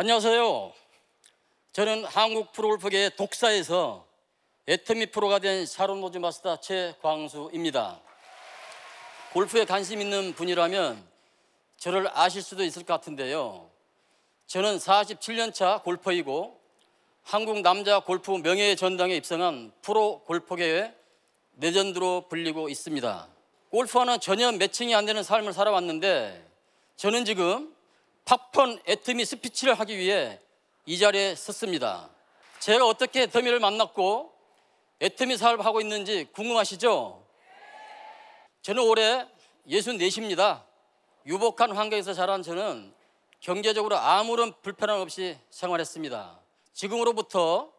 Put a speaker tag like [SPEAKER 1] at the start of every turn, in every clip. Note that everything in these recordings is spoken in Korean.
[SPEAKER 1] 안녕하세요. 저는 한국 프로골프계의 독사에서 애터미 프로가 된 샤론 로즈 마스터 최광수입니다. 골프에 관심 있는 분이라면 저를 아실 수도 있을 것 같은데요. 저는 47년차 골퍼이고 한국 남자 골프 명예의 전당에 입성한 프로 골퍼계의 레전드로 불리고 있습니다. 골프와는 전혀 매칭이 안 되는 삶을 살아왔는데 저는 지금 팝펀 애터미 스피치를 하기 위해 이 자리에 섰습니다. 제가 어떻게 애터미를 만났고 애터미 사업을 하고 있는지 궁금하시죠? 저는 올해 64입니다. 유복한 환경에서 자란 저는 경제적으로 아무런 불편함 없이 생활했습니다. 지금으로부터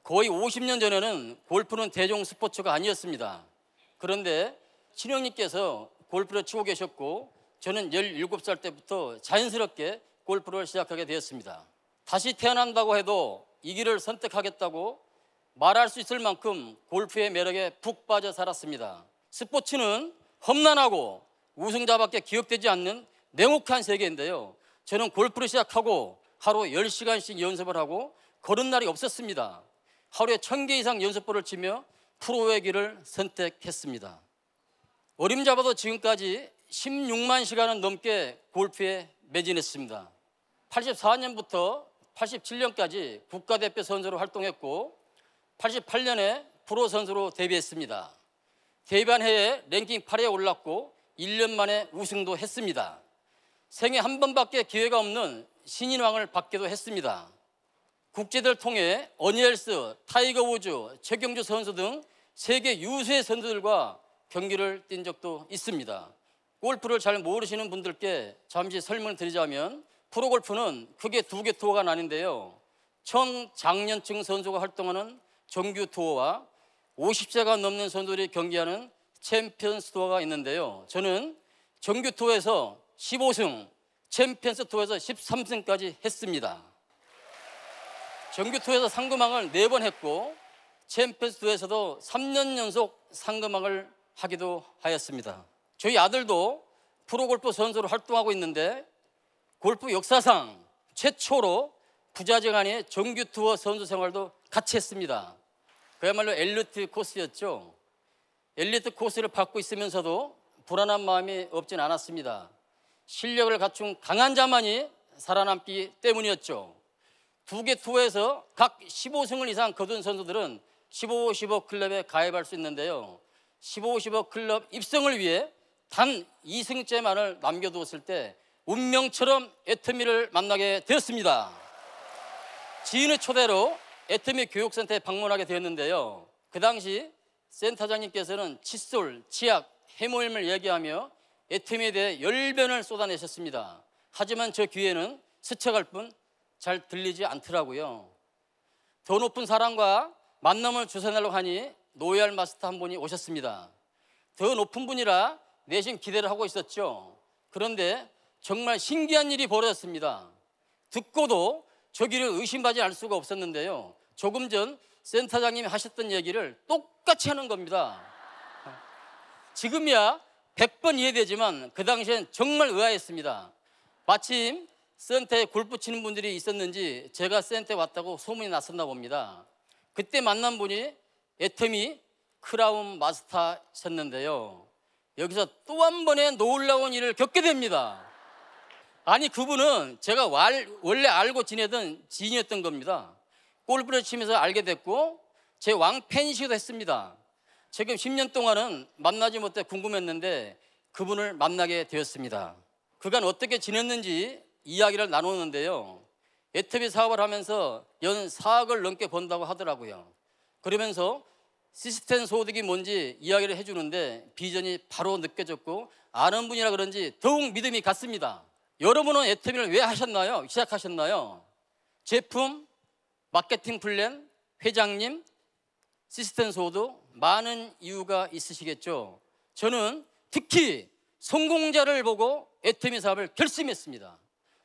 [SPEAKER 1] 거의 50년 전에는 골프는 대중 스포츠가 아니었습니다. 그런데 친형님께서 골프를 치고 계셨고 저는 17살 때부터 자연스럽게 골프를 시작하게 되었습니다. 다시 태어난다고 해도 이 길을 선택하겠다고 말할 수 있을 만큼 골프의 매력에 푹 빠져 살았습니다. 스포츠는 험난하고 우승자밖에 기억되지 않는 냉혹한 세계인데요. 저는 골프를 시작하고 하루 10시간씩 연습을 하고 거른 날이 없었습니다. 하루에 1000개 이상 연습볼을 치며 프로의 길을 선택했습니다. 어림잡아도 지금까지 16만 시간은 넘게 골프에 매진했습니다. 84년부터 87년까지 국가대표 선수로 활동했고 88년에 프로 선수로 데뷔했습니다. 데뷔한 해에 랭킹 8위에 올랐고 1년 만에 우승도 했습니다. 생애 한 번밖에 기회가 없는 신인왕을 받기도 했습니다. 국제대회를 통해 어니엘스, 타이거 우즈, 최경주 선수 등 세계 유수의 선수들과 경기를 뛴 적도 있습니다. 골프를 잘 모르시는 분들께 잠시 설명을 드리자면 프로골프는 크게 두 개 투어가 나뉘는데요. 청장년층 선수가 활동하는 정규 투어와 50세가 넘는 선수들이 경기하는 챔피언스 투어가 있는데요. 저는 정규 투어에서 15승, 챔피언스 투어에서 13승까지 했습니다. 정규 투어에서 상금왕을 4번 했고 챔피언스 투어에서도 3년 연속 상금왕을 하기도 하였습니다. 저희 아들도 프로골프 선수로 활동하고 있는데 골프 역사상 최초로 부자재간의 정규 투어 선수 생활도 같이 했습니다. 그야말로 엘리트 코스였죠. 엘리트 코스를 받고 있으면서도 불안한 마음이 없진 않았습니다. 실력을 갖춘 강한 자만이 살아남기 때문이었죠. 두 개 투어에서 각 15승을 이상 거둔 선수들은 15-15 클럽에 가입할 수 있는데요. 15-15 클럽 입성을 위해 단 2승째만을 남겨두었을 때 운명처럼 애터미를 만나게 되었습니다. 지인의 초대로 애터미 교육센터에 방문하게 되었는데요. 그 당시 센터장님께서는 칫솔, 치약, 해모임을 얘기하며 애터미에 대해 열변을 쏟아내셨습니다. 하지만 저 귀에는 스쳐갈 뿐 잘 들리지 않더라고요. 더 높은 사람과 만남을 주선하려고 하니 노예할 마스터 한 분이 오셨습니다. 더 높은 분이라 내심 기대를 하고 있었죠. 그런데 정말 신기한 일이 벌어졌습니다. 듣고도 저기를 의심하지 않을 수가 없었는데요. 조금 전 센터장님이 하셨던 얘기를 똑같이 하는 겁니다. 지금이야 100번 이해되지만 그 당시엔 정말 의아했습니다. 마침 센터에 골프 치는 분들이 있었는지 제가 센터에 왔다고 소문이 났었나 봅니다. 그때 만난 분이 애터미 크라운 마스터셨는데요. 여기서 또 한 번의 놀라운 일을 겪게 됩니다. 아니 그분은 제가 원래 알고 지내던 지인이었던 겁니다. 골프를 치면서 알게 됐고 제 왕팬이시기도 했습니다. 지금 10년 동안은 만나지 못해 궁금했는데 그분을 만나게 되었습니다. 그간 어떻게 지냈는지 이야기를 나누는데요. 애터미 사업을 하면서 연 4억을 넘게 번다고 하더라고요. 그러면서 시스템 소득이 뭔지 이야기를 해주는데 비전이 바로 느껴졌고 아는 분이라 그런지 더욱 믿음이 갔습니다. 여러분은 애터미를 왜 하셨나요? 시작하셨나요? 제품, 마케팅 플랜, 회장님, 시스템 소득 많은 이유가 있으시겠죠. 저는 특히 성공자를 보고 애터미 사업을 결심했습니다.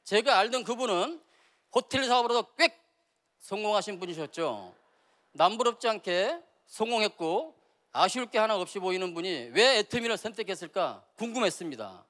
[SPEAKER 1] 제가 알던 그분은 호텔 사업으로도 꽤 성공하신 분이셨죠. 남부럽지 않게 성공했고 아쉬울 게 하나 없이 보이는 분이 왜 애터미를 선택했을까 궁금했습니다.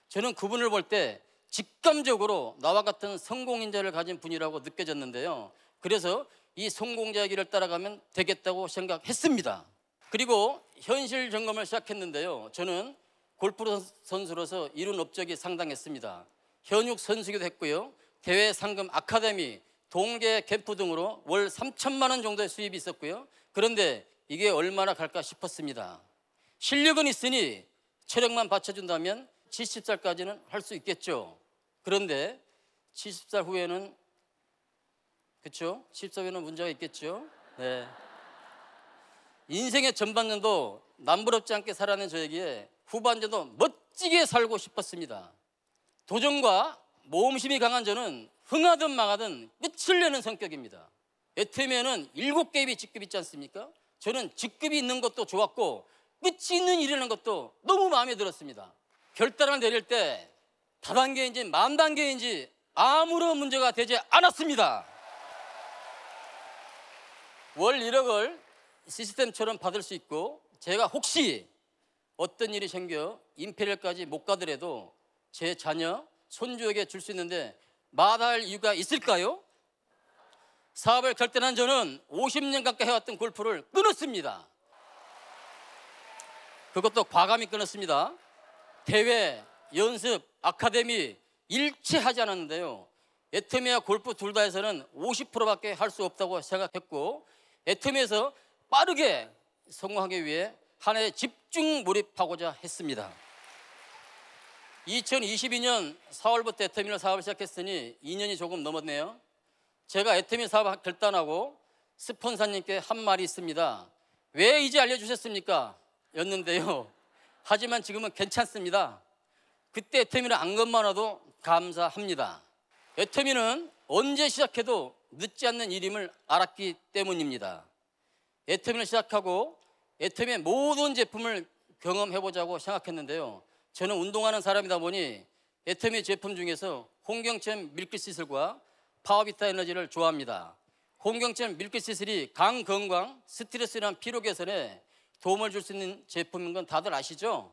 [SPEAKER 1] 저는 그분을 볼 때 직감적으로 나와 같은 성공 인자를 가진 분이라고 느껴졌는데요. 그래서 이 성공자의 길을 따라가면 되겠다고 생각했습니다. 그리고 현실 점검을 시작했는데요. 저는 골프 선수로서 이룬 업적이 상당했습니다. 현역 선수기도 했고요. 대회 상금 아카데미, 동계 캠프 등으로 월 3천만 원 정도의 수입이 있었고요. 그런데 이게 얼마나 갈까 싶었습니다. 실력은 있으니 체력만 받쳐준다면 70살까지는 할 수 있겠죠. 그런데 70살 후에는, 그렇죠? 70살 후에는 문제가 있겠죠. 네. 인생의 전반전도 남부럽지 않게 살아낸 저에게 후반전도 멋지게 살고 싶었습니다. 도전과 모험심이 강한 저는 흥하든 망하든 끝을 내는 성격입니다. 애터미에는 7개의 직급이 있지 않습니까? 저는 직급이 있는 것도 좋았고 끝이 있는 일이라는 것도 너무 마음에 들었습니다. 결단을 내릴 때 다단계인지 만단계인지 아무런 문제가 되지 않았습니다. 월 1억을 시스템처럼 받을 수 있고, 제가 혹시 어떤 일이 생겨 임페리얼까지 못 가더라도 제 자녀, 손주에게 줄 수 있는데 마다할 이유가 있을까요? 사업을 결단한 저는 50년 가까이 해왔던 골프를 끊었습니다. 그것도 과감히 끊었습니다. 대회, 연습, 아카데미 일체하지 않았는데요. 애터미와 골프 둘 다 해서는 50%밖에 할 수 없다고 생각했고, 애터미에서 빠르게 성공하기 위해 한 해에 집중 몰입하고자 했습니다. 2022년 4월부터 애터미 사업을 시작했으니 2년이 조금 넘었네요. 제가 애터미 사업 결단하고 스폰서님께 한 말이 있습니다. 왜 이제 알려주셨습니까? 였는데요. 하지만 지금은 괜찮습니다. 그때 애터미를 안 것만으로도 감사합니다. 애터미는 언제 시작해도 늦지 않는 일임을 알았기 때문입니다. 애터미를 시작하고 애터미의 모든 제품을 경험해보자고 생각했는데요. 저는 운동하는 사람이다 보니 애터미 제품 중에서 홍경천 밀크시슬과 파워비타 에너지를 좋아합니다. 홍경천 밀크시슬이 간 건강, 스트레스나 피로 개선에 도움을 줄 수 있는 제품인 건 다들 아시죠?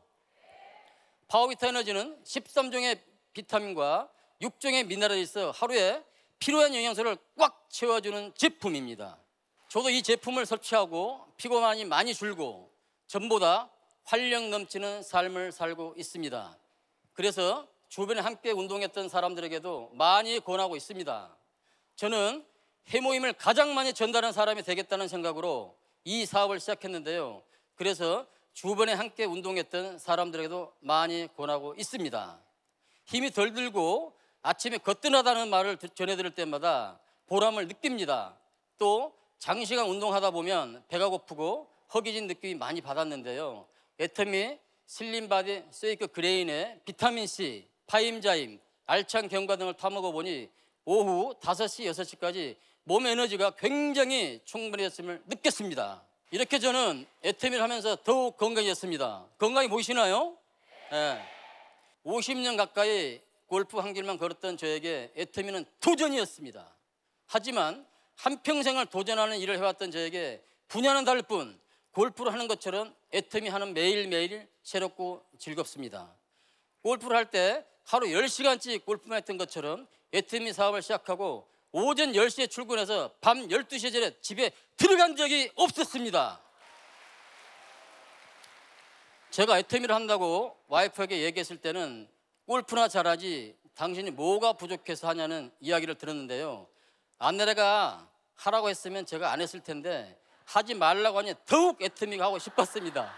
[SPEAKER 1] 파워비타 에너지는 13종의 비타민과 6종의 미네랄이 있어 하루에 필요한 영양소를 꽉 채워주는 제품입니다. 저도 이 제품을 섭취하고 피곤함이 많이 줄고 전보다 활력 넘치는 삶을 살고 있습니다. 그래서 주변에 함께 운동했던 사람들에게도 많이 권하고 있습니다. 저는 해모임을 가장 많이 전달하는 사람이 되겠다는 생각으로 이 사업을 시작했는데요. 그래서 주변에 함께 운동했던 사람들에게도 많이 권하고 있습니다. 힘이 덜 들고 아침에 거뜬하다는 말을 전해드릴 때마다 보람을 느낍니다. 또 장시간 운동하다 보면 배가 고프고 허기진 느낌이 많이 받았는데요. 애터미 슬림바디 세이크 그레인의 비타민C, 파임자임, 알찬 견과 등을 타먹어보니 오후 5시, 6시까지 몸 에너지가 굉장히 충분해졌음을 느꼈습니다. 이렇게 저는 애터미를 하면서 더욱 건강해졌습니다. 건강이 보이시나요? 네. 50년 가까이 골프 한 길만 걸었던 저에게 애터미는 도전이었습니다. 하지만 한평생을 도전하는 일을 해왔던 저에게 분야는 다를 뿐 골프를 하는 것처럼 애터미 하는 매일매일 새롭고 즐겁습니다. 골프를 할 때 하루 10시간씩 골프만 했던 것처럼 애터미 사업을 시작하고 오전 10시에 출근해서 밤 12시에 전에 집에 들어간 적이 없었습니다. 제가 애터미를 한다고 와이프에게 얘기했을 때는 골프나 잘하지 당신이 뭐가 부족해서 하냐는 이야기를 들었는데요. 아내가 하라고 했으면 제가 안 했을 텐데 하지 말라고 하니 더욱 애터미가 하고 싶었습니다.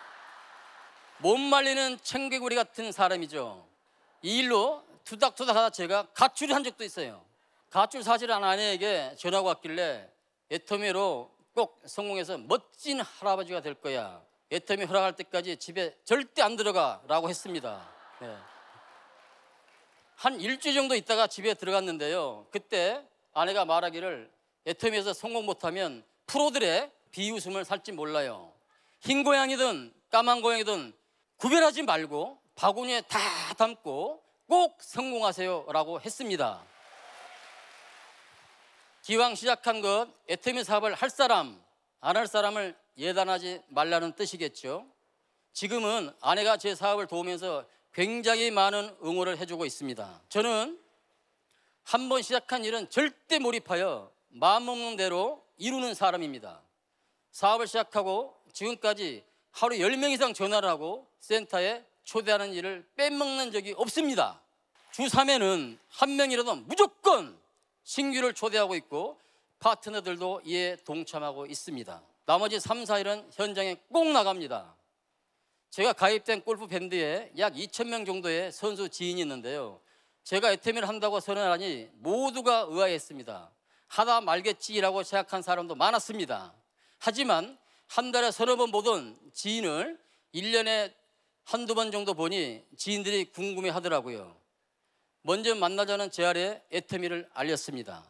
[SPEAKER 1] 못 말리는 청개구리 같은 사람이죠. 이 일로 투닥투닥하다 제가 가출을 한 적도 있어요. 가출 사실한 아내에게 전화가 왔길래 애터미로 꼭 성공해서 멋진 할아버지가 될 거야. 애터미 허락할 때까지 집에 절대 안 들어가 라고 했습니다. 네. 한 일주일 정도 있다가 집에 들어갔는데요. 그때 아내가 말하기를 애터미에서 성공 못하면 프로들의 비웃음을 살지 몰라요. 흰 고양이든 까만 고양이든 구별하지 말고 바구니에 다 담고 꼭 성공하세요 라고 했습니다. 기왕 시작한 것 애터미 사업을 할 사람 안 할 사람을 예단하지 말라는 뜻이겠죠. 지금은 아내가 제 사업을 도우면서 굉장히 많은 응원을 해주고 있습니다. 저는 한 번 시작한 일은 절대 몰입하여 마음먹는 대로 이루는 사람입니다. 사업을 시작하고 지금까지 하루 10명 이상 전화를 하고 센터에 초대하는 일을 빼먹는 적이 없습니다. 주 3회는 한 명이라도 무조건 신규를 초대하고 있고 파트너들도 이에 동참하고 있습니다. 나머지 3, 4일은 현장에 꼭 나갑니다. 제가 가입된 골프 밴드에 약 2,000명 정도의 선수 지인이 있는데요. 제가 애터미를 한다고 선언하니 모두가 의아했습니다. 하다 말겠지라고 생각한 사람도 많았습니다. 하지만 한 달에 서너 번 보던 지인을 1년에 한두 번 정도 보니 지인들이 궁금해 하더라고요. 먼저 만나자는 제안에 애터미를 알렸습니다.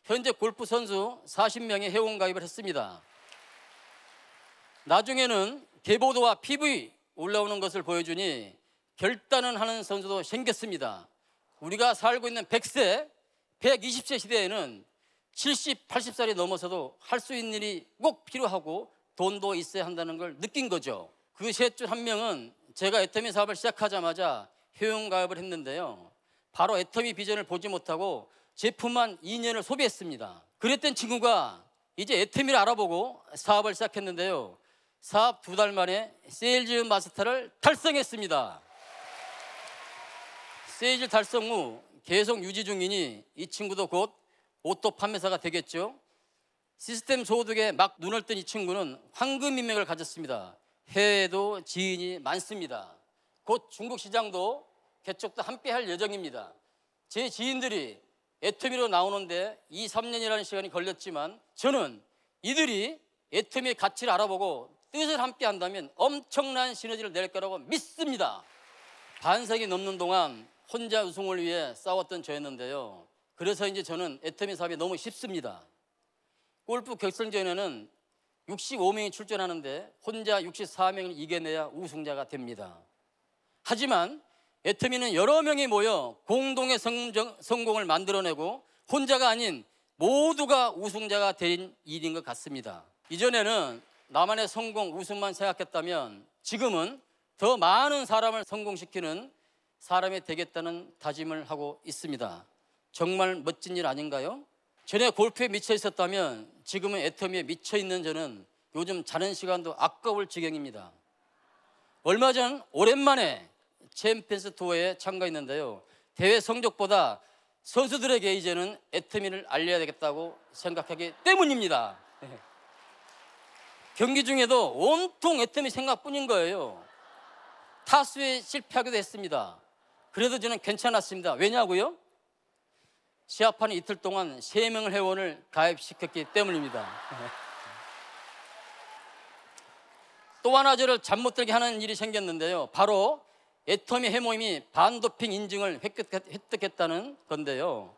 [SPEAKER 1] 현재 골프 선수 40명이 회원 가입을 했습니다. 나중에는 계보도와 PV 올라오는 것을 보여주니 결단은 하는 선수도 생겼습니다. 우리가 살고 있는 100세, 120세 시대에는 70, 80살이 넘어서도 할 수 있는 일이 꼭 필요하고 돈도 있어야 한다는 걸 느낀 거죠. 그 셋 중 한 명은 제가 애터미 사업을 시작하자마자 회원 가입을 했는데요. 바로 애터미 비전을 보지 못하고 제품만 2년을 소비했습니다. 그랬던 친구가 이제 애터미를 알아보고 사업을 시작했는데요. 사업 2달 만에 세일즈 마스터를 달성했습니다. 세일즈 달성 후 계속 유지 중이니 이 친구도 곧 오토 판매사가 되겠죠. 시스템 소득에 막 눈을 뜬 이 친구는 황금 인맥을 가졌습니다. 해외에도 지인이 많습니다. 곧 중국 시장도 개척도 함께 할 예정입니다. 제 지인들이 애터미로 나오는데 2, 3년이라는 시간이 걸렸지만 저는 이들이 애터미의 가치를 알아보고 뜻을 함께 한다면 엄청난 시너지를 낼 거라고 믿습니다. 반세기 넘는 동안 혼자 우승을 위해 싸웠던 저였는데요. 그래서 이제 저는 애터미 사업이 너무 쉽습니다. 골프 결승전에는 65명이 출전하는데 혼자 64명을 이겨내야 우승자가 됩니다. 하지만 애터미는 여러 명이 모여 공동의 성공을 만들어내고 혼자가 아닌 모두가 우승자가 된 일인 것 같습니다. 이전에는 나만의 성공, 우승만 생각했다면 지금은 더 많은 사람을 성공시키는 사람이 되겠다는 다짐을 하고 있습니다. 정말 멋진 일 아닌가요? 전에 골프에 미쳐 있었다면 지금은 애터미에 미쳐 있는 저는 요즘 자는 시간도 아까울 지경입니다. 얼마 전 오랜만에 챔피언스 투어에 참가했는데요. 대회 성적보다 선수들에게 이제는 애터미를 알려야 되겠다고 생각하기 때문입니다. 경기 중에도 온통 애터미 생각뿐인 거예요. 타수에 실패하기도 했습니다. 그래도 저는 괜찮았습니다. 왜냐고요? 시합하는 이틀 동안 3명의 회원을 가입시켰기 때문입니다. 또 하나 저를 잠 못 들게 하는 일이 생겼는데요. 바로 애터미 회모임이 반도핑 인증을 획득했다는 건데요.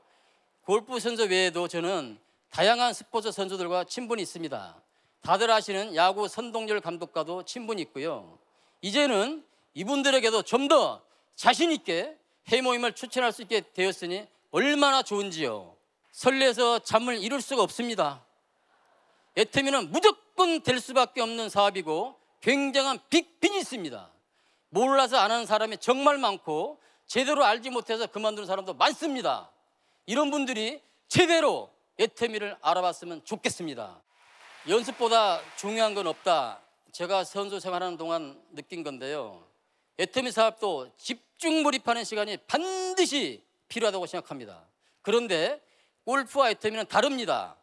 [SPEAKER 1] 골프 선수 외에도 저는 다양한 스포츠 선수들과 친분이 있습니다. 다들 아시는 야구 선동열 감독과도 친분이 있고요. 이제는 이분들에게도 좀 더 자신 있게 회모임을 추천할 수 있게 되었으니 얼마나 좋은지요. 설레서 잠을 이룰 수가 없습니다. 애터미는 무조건 될 수밖에 없는 사업이고 굉장한 빅 비즈니스입니다. 몰라서 안 하는 사람이 정말 많고 제대로 알지 못해서 그만두는 사람도 많습니다. 이런 분들이 제대로 애터미를 알아봤으면 좋겠습니다. 연습보다 중요한 건 없다. 제가 선수 생활하는 동안 느낀 건데요. 애터미 사업도 집중 몰입하는 시간이 반드시 필요하다고 생각합니다. 그런데 골프와 애터미는 다릅니다.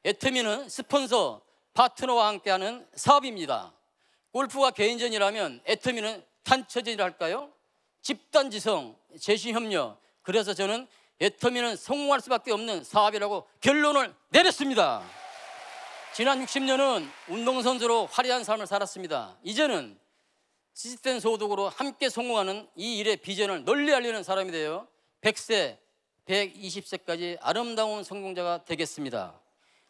[SPEAKER 1] 애터미는 스폰서, 파트너와 함께하는 사업입니다. 골프가 개인전이라면 애터미는 단체전이랄까요? 집단지성, 제시협력. 그래서 저는 애터미는 성공할 수밖에 없는 사업이라고 결론을 내렸습니다. 지난 60년은 운동선수로 화려한 삶을 살았습니다. 이제는 시스템 소득으로 함께 성공하는 이 일의 비전을 널리 알리는 사람이 되어 100세, 120세까지 아름다운 성공자가 되겠습니다.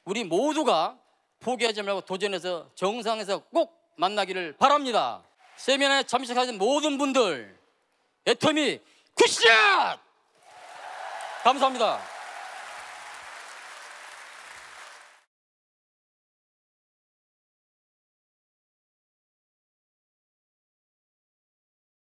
[SPEAKER 1] 우리 모두가 포기하지 말고 도전해서 정상에서 꼭 만나기를 바랍니다. 세미나에 참석하신 모든 분들, 애터미 굿샷! 감사합니다.